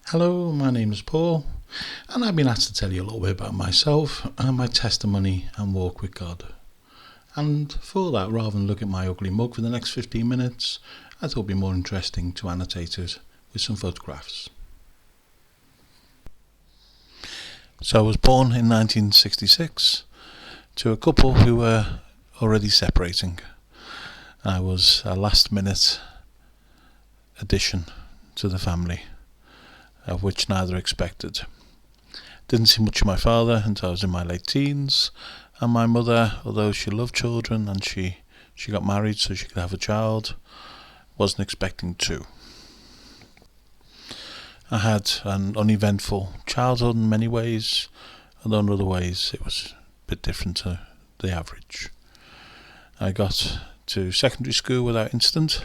Hello, my name is Paul, and I've been asked to tell you a little bit about myself and my testimony and walk with God. And for that, rather than look at my ugly mug for the next 15 minutes, I thought it would be more interesting to annotate it with some photographs. So I was born in 1966 to a couple who were already separating. I was a last-minute addition to the family, of which neither expected. Didn't see much of my father until I was in my late teens, and my mother, although she loved children and she got married so she could have a child, wasn't expecting two. I had an uneventful childhood in many ways, although in other ways it was a bit different to the average. I got to secondary school without incident.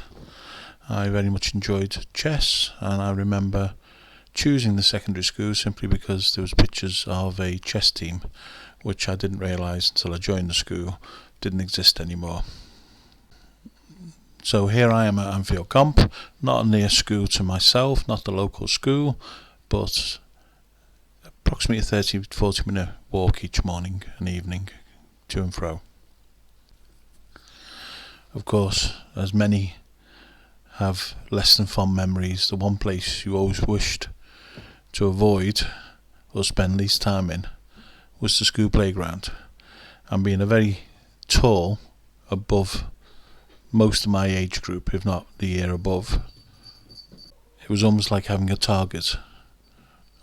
I very much enjoyed chess, and I remember choosing the secondary school simply because there was pictures of a chess team, which I didn't realise until I joined the school didn't exist anymore. So here I am at Anfield Comp, not a near school to myself, not the local school, but approximately a 30-40 minute walk each morning and evening to and fro. Of course, as many have less than fond memories, the one place you always wished to avoid or spend least time in was the school playground. And being a very tall, above most of my age group, if not the year above, it was almost like having a target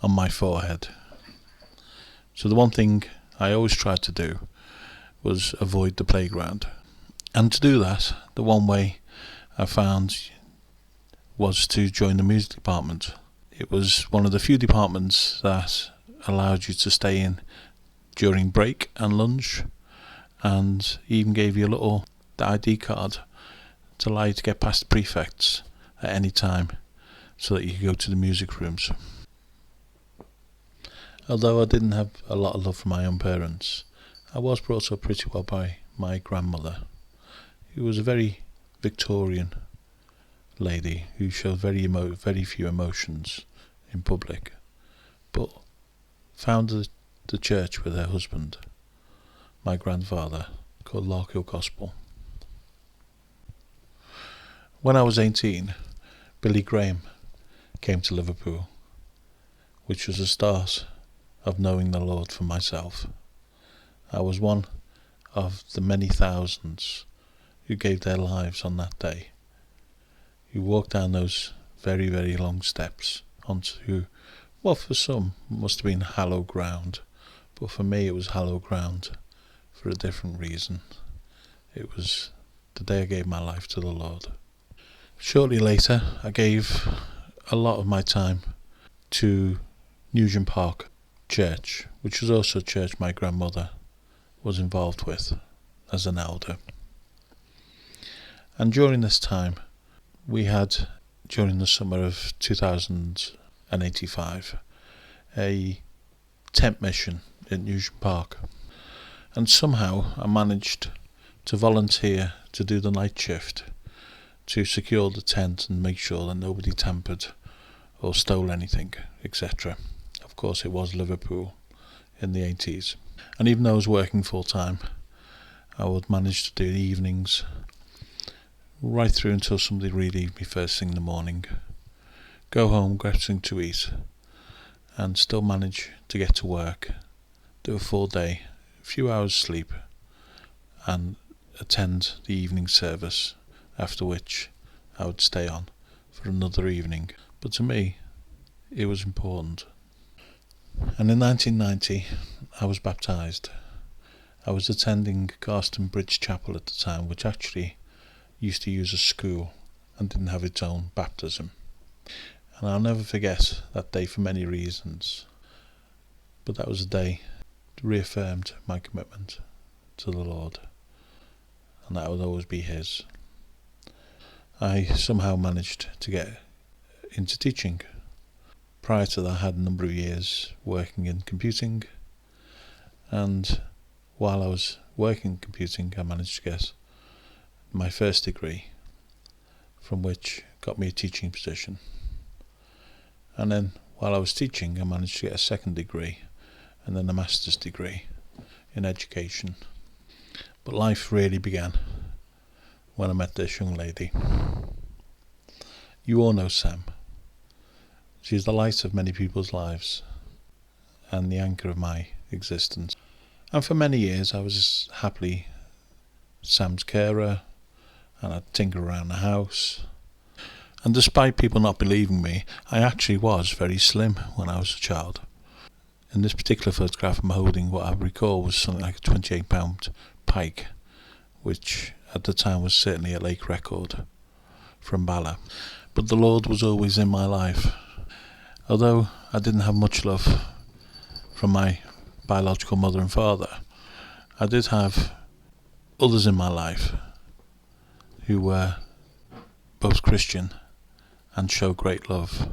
on my forehead. So the one thing I always tried to do was avoid the playground. And to do that, the one way I found was to join the music department. It was one of the few departments that allowed you to stay in during break and lunch, and even gave you a little ID card to allow you to get past the prefects at any time so that you could go to the music rooms. Although I didn't have a lot of love for my own parents, I was brought up pretty well by my grandmother, who was a very Victorian lady who showed very few emotions in public, but founded the church with her husband, my grandfather, called Larkhill Gospel. When I was 18, Billy Graham came to Liverpool, which was the start of knowing the Lord for myself. I was one of the many thousands who gave their lives on that day, who walked down those very, very long steps onto what for some must have been hallowed ground, but for me it was hallowed ground for a different reason. It was the day I gave my life to the Lord. Shortly later, I gave a lot of my time to Nugent Park Church, which was also a church my grandmother was involved with as an elder. And during this time, we had, during the summer of 2085, a tent mission in Nugent Park. And somehow I managed to volunteer to do the night shift to secure the tent and make sure that nobody tampered or stole anything, etc. Of course, it was Liverpool in the 80s. And even though I was working full time, I would manage to do the evenings right through until somebody relieved me first thing in the morning, go home, grab something to eat, and still manage to get to work, do a full day, a few hours sleep, and attend the evening service, after which I would stay on for another evening. But to me, it was important. And in 1990, I was baptised. I was attending Garston Bridge Chapel at the time, which actually used to use a school and didn't have its own baptism. And I'll never forget that day for many reasons. But that was a day that reaffirmed my commitment to the Lord, and that would always be His. I somehow managed to get into teaching. Prior to that, I had a number of years working in computing, and while I was working in computing, I managed to get my first degree, from which got me a teaching position. And then While I was teaching, I managed to get a second degree and then a master's degree in education. But life really began when I met this young lady. You all know Sam. She's the light of many people's lives and the anchor of my existence. And for many years I was happily Sam's carer, and I'd tinker around the house. And despite people not believing me, I actually was very slim when I was a child. In this particular photograph I'm holding what I recall was something like a 28-pound pike, which at the time was certainly a lake record from Bala. But the Lord was always in my life. Although I didn't have much love from my biological mother and father, I did have others in my life who were both Christian and showed great love.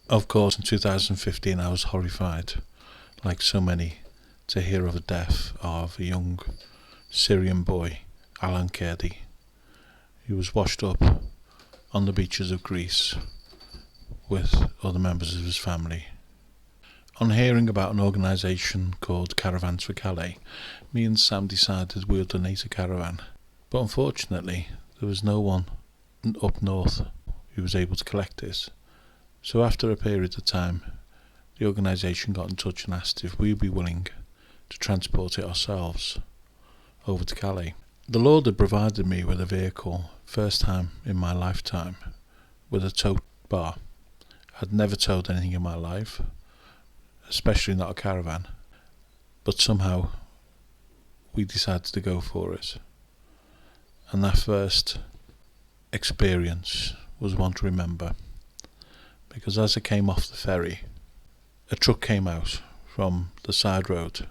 Of course, in 2015 I was horrified, like so many, to hear of the death of a young Syrian boy, Alan Kurdi, who was washed up on the beaches of Greece with other members of his family. On hearing about an organisation called Caravans for Calais, me and Sam decided we would donate a caravan. But unfortunately, there was no one up north who was able to collect this. So after a period of time, the organisation got in touch and asked if we'd be willing to transport it ourselves over to Calais. The Lord had provided me with a vehicle, first time in my lifetime, with a tow bar. I'd never towed anything in my life, especially not a caravan, but somehow we decided to go for it. And that first experience was one to remember, because as I came off the ferry, a truck came out from the side road,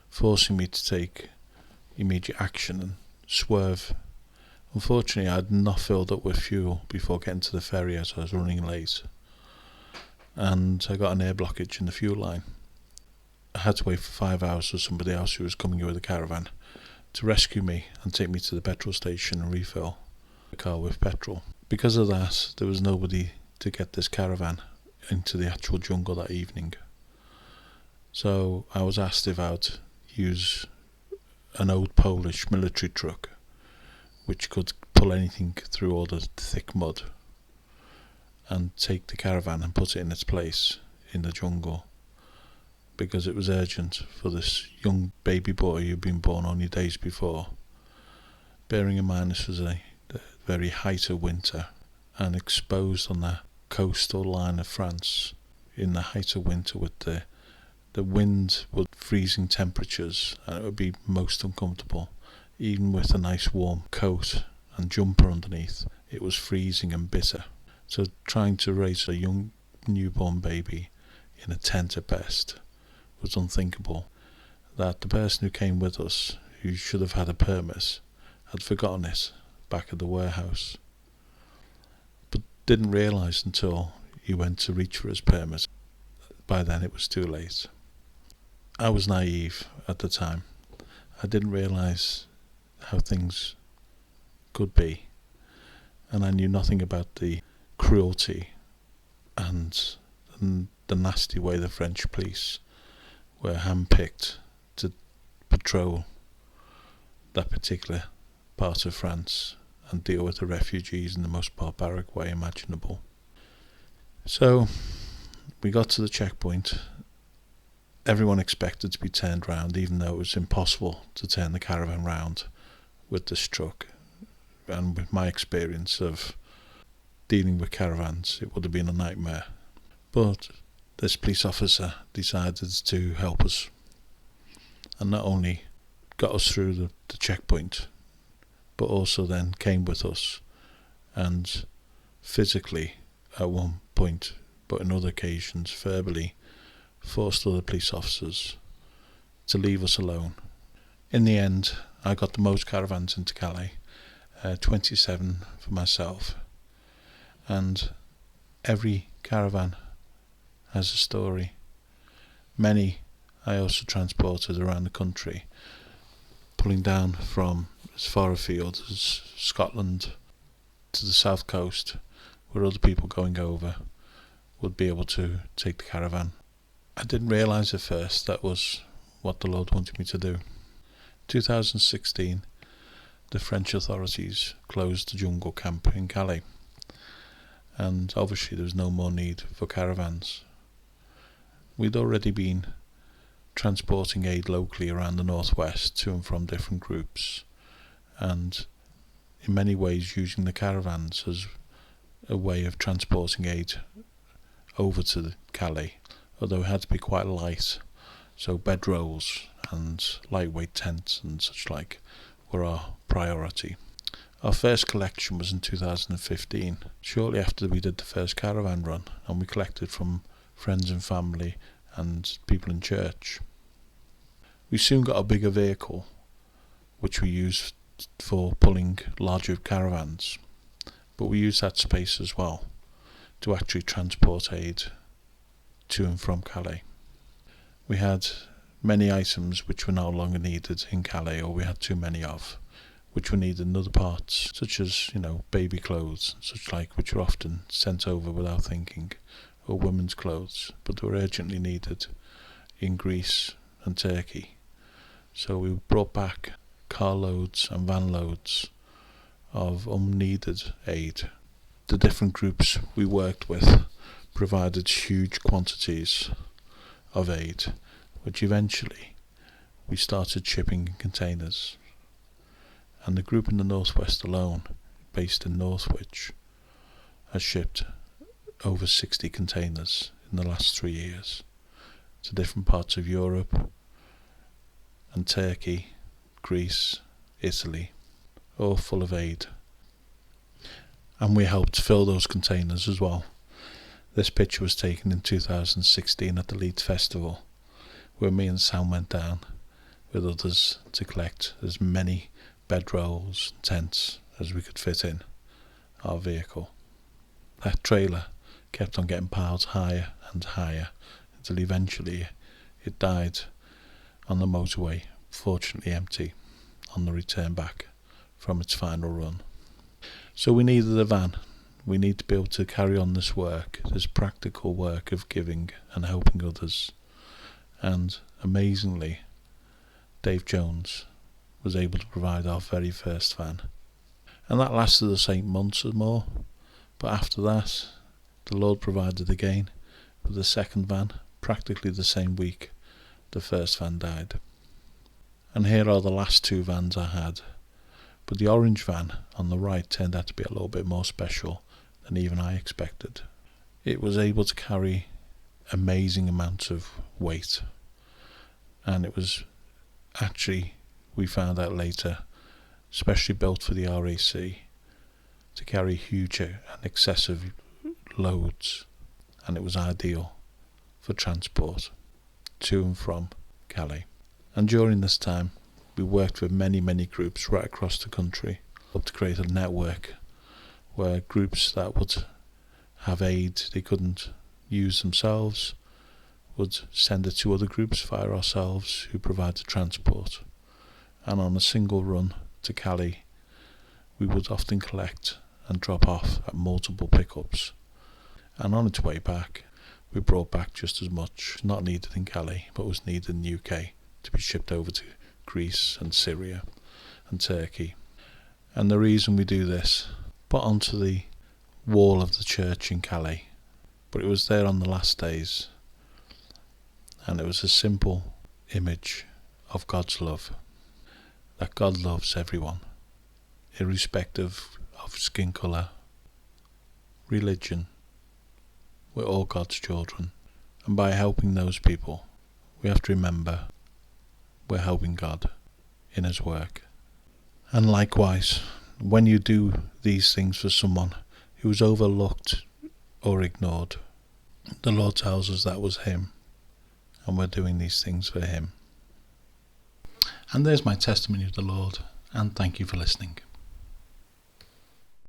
forcing me to take immediate action and swerve. Unfortunately, I had not filled up with fuel before getting to the ferry as I was running late, and I got an air blockage in the fuel line. I had to wait for 5 hours for somebody else who was coming with a caravan to rescue me and take me to the petrol station and refill the car with petrol. Because of that, there was nobody to get this caravan into the actual jungle that evening. So I was asked if I'd use an old Polish military truck which could pull anything through all the thick mud and take the caravan and put it in its place in the jungle, because it was urgent for this young baby boy who'd been born only days before. Bearing in mind this was the very height of winter, and exposed on the coastal line of France in the height of winter with the wind with freezing temperatures, and it would be most uncomfortable. Even with a nice warm coat and jumper underneath, it was freezing and bitter. So trying to raise a young newborn baby in a tent at best was unthinkable. That the person who came with us, who should have had a permit, had forgotten it back at the warehouse, but didn't realise until he went to reach for his permit. By then it was too late. I was naive at the time. I didn't realise how things could be, and I knew nothing about the cruelty and the nasty way the French police were handpicked to patrol that particular part of France and deal with the refugees in the most barbaric way imaginable. So we got to the checkpoint. Everyone expected to be turned round, even though it was impossible to turn the caravan round with this truck. And with my experience of dealing with caravans, it would have been a nightmare. But this police officer decided to help us, and not only got us through the checkpoint, but also then came with us and physically at one point, but on other occasions verbally, forced other police officers to leave us alone. In the end, I got the most caravans into Calais, 27 for myself, and every caravan has a story. Many I also transported around the country, pulling down from as far afield as Scotland to the south coast, where other people going over would be able to take the caravan. I didn't realise at first that was what the Lord wanted me to do. 2016, the French authorities closed the jungle camp in Calais, and obviously there was no more need for caravans. We'd already been transporting aid locally around the northwest to and from different groups, and in many ways using the caravans as a way of transporting aid over to Calais, although it had to be quite light, so bedrolls and lightweight tents and such like were our priority. Our first collection was in 2015, shortly after we did the first caravan run, and we collected from friends and family and people in church. We soon got a bigger vehicle, which we used for pulling larger caravans, but we used that space as well to actually transport aid to and from Calais. We had many items which were no longer needed in Calais, or we had too many of, which were needed in other parts, such as, baby clothes and such like, which were often sent over without thinking, or women's clothes, but they were urgently needed in Greece and Turkey. So we brought back carloads and van loads of unneeded aid. The different groups we worked with provided huge quantities of aid, which eventually we started shipping in containers. And the group in the northwest alone, based in Northwich, has shipped over 60 containers in the last 3 years to different parts of Europe and Turkey, Greece, Italy, all full of aid. And we helped fill those containers as well. This picture was taken in 2016 at the Leeds Festival, where me and Sam went down with others to collect as many bedrolls and tents as we could fit in our vehicle. That trailer kept on getting piled higher and higher until eventually it died on the motorway, fortunately empty, on the return back from its final run. So we needed a van. We need to be able to carry on this work, this practical work of giving and helping others. And amazingly, Dave Jones was able to provide our very first van. And that lasted us 8 months or more. But after that, the Lord provided again with the second van, practically the same week the first van died. And here are the last 2 vans I had. But the orange van on the right turned out to be a little bit more special than even I expected. It was able to carry amazing amounts of weight, and it was actually, we found out later, specially built for the RAC to carry huge and excessive loads, and it was ideal for transport to and from Calais. And during this time we worked with many groups right across the country to create a network where groups that would have aid they couldn't use themselves would send it to other groups via ourselves who provided transport. And on a single run to Calais we would often collect and drop off at multiple pickups, and on its way back we brought back just as much, not needed in Calais but was needed in the UK, to be shipped over to Greece and Syria and Turkey. And the reason we do this, put onto the wall of the church in Calais, but it was there on the last days, and it was a simple image of God's love, that God loves everyone, irrespective of skin colour, religion. We're all God's children, and by helping those people we have to remember we're helping God in His work. And likewise, when you do these things for someone who is overlooked or ignored, the Lord tells us that was Him, and we're doing these things for Him. And there's my testimony of the Lord, and thank you for listening.